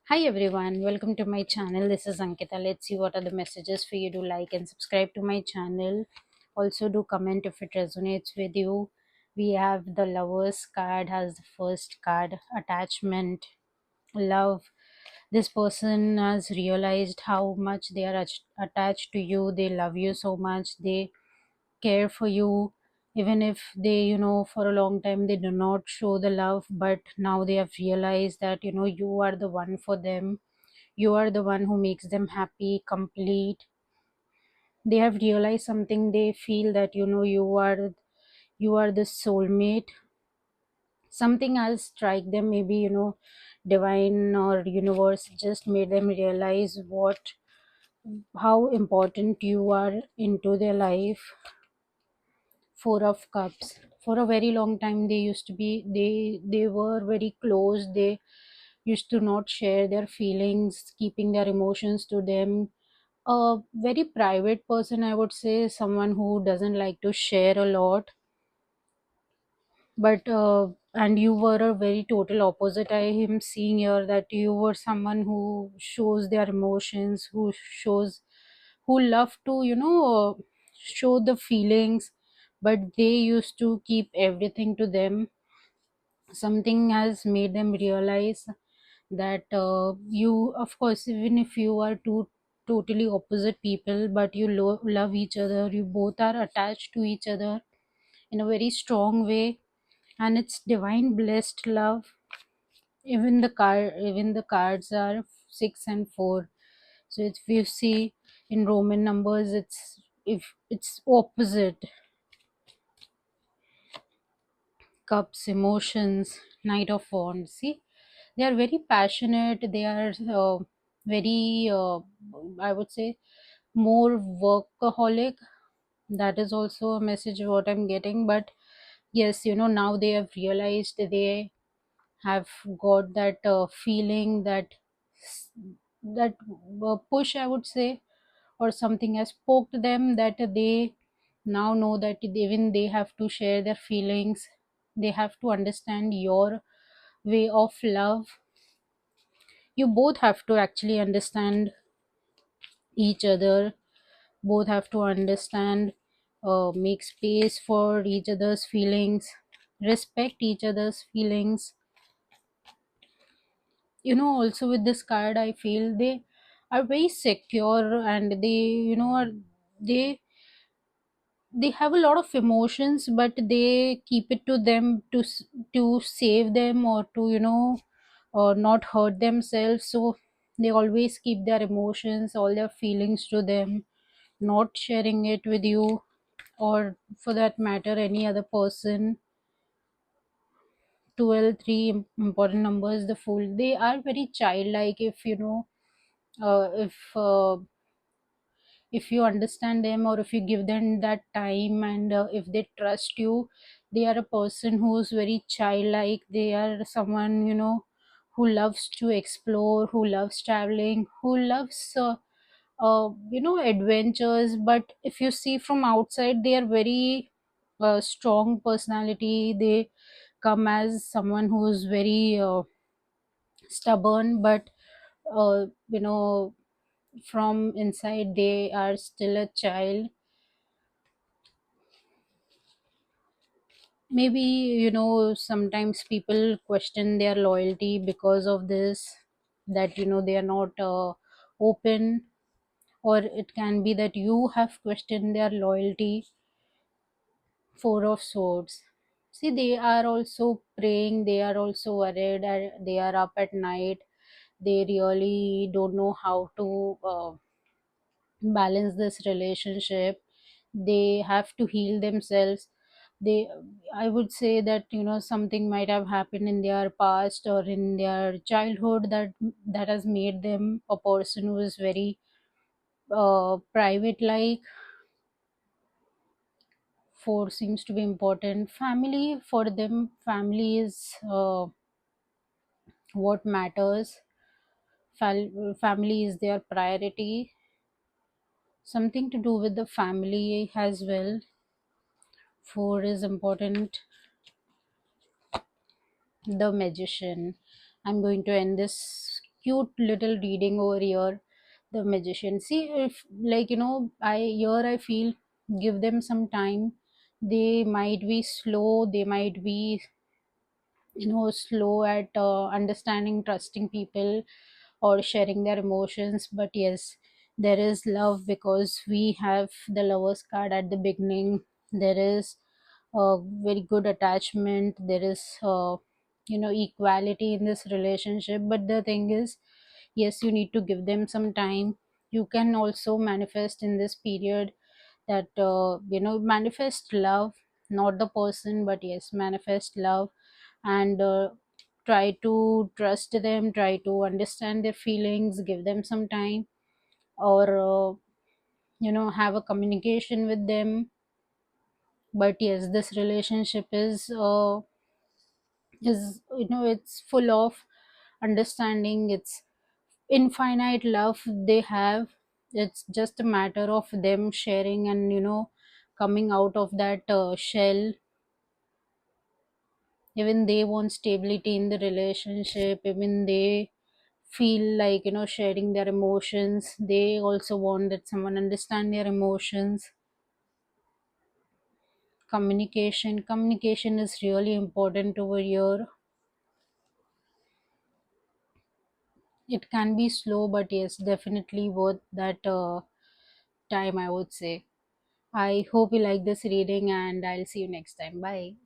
Hi everyone, welcome to my channel. This is Ankita. Let's see what are the messages for you to like and subscribe to my channel. Also, do comment if it resonates with you. We have the Lovers card has the first card, attachment, love. This person has realized how much they are attached to you. They love you so much. They care for you, even if they, for a long time they do not show the love, but now they have realized that you are the one for them. You are the one who makes them happy, complete. They have realized something. They feel that you are the soulmate. Something else strike them, maybe divine or universe just made them realize what how important you are into their life. Four of cups, for a very long time they used to be, they were very close. They used to not share their feelings, keeping their emotions to them. A very private person, I would say, someone who doesn't like to share a lot. But and you were a very total opposite. I am seeing here that you were someone who shows their emotions, who love to show the feelings, but they used to keep everything to them. Something has made them realize that you, of course, even if you are two totally opposite people, but you love each other, you both are attached to each other in a very strong way, and it's divine blessed love. Even the cards are 6 and 4. So if you see in Roman numbers, it's, if it's opposite. Cups, emotions, Knight of Wands. See, they are very passionate. They are very, I would say, more workaholic. That is also a message what I'm getting. But yes, now they have realized, they have got that feeling, that push, I would say, or something has poked them, that they now know that even they have to share their feelings. They have to understand your way of love. You both have to actually understand each other. Both have to understand, make space for each other's feelings, respect each other's feelings. Also with this card, I feel they are very secure, and they, they they have a lot of emotions, but they keep it to them to save them, or to or not hurt themselves. So they always keep their emotions, all their feelings to them, not sharing it with you, or for that matter any other person. 12, three important numbers, the fool. They are very childlike. If if you understand them, or if you give them that time, and if they trust you, they are a person who's very childlike. They are someone, who loves to explore, who loves traveling, who loves adventures. But if you see from outside, they are very strong personality. They come as someone who's very stubborn, but from inside they are still a child. Maybe, sometimes people question their loyalty because of this, that they are not open. Or it can be that you have questioned their loyalty. Four of swords. See, they are also praying, they are also worried, they are up at night. They really don't know how to balance this relationship. They have to heal themselves. They, I would say that something might have happened in their past or in their childhood, that has made them a person who is very private like. Four seems to be important. Family, for them, family is what matters. Family is their priority. Something to do with the family as well. Four is important. The Magician. I'm going to end this cute little reading over here. The magician, see, if like I feel, give them some time. They might be slow, they might be slow at understanding, trusting people, or sharing their emotions, but yes, there is love because we have the lovers card at the beginning. There is a very good attachment, there is equality in this relationship. But the thing is, yes, you need to give them some time. You can also manifest in this period that manifest love, not the person, but yes, manifest love. And try to trust them, try to understand their feelings, give them some time, or have a communication with them. But yes, this relationship is it's full of understanding, it's infinite love they have. It's just a matter of them sharing and coming out of that shell. Even they want stability in the relationship, even they feel like sharing their emotions. They also want that someone understand their emotions. Communication is really important over here. It can be slow, but yes, definitely worth that time, I would say. I hope you like this reading, and I'll see you next time. Bye.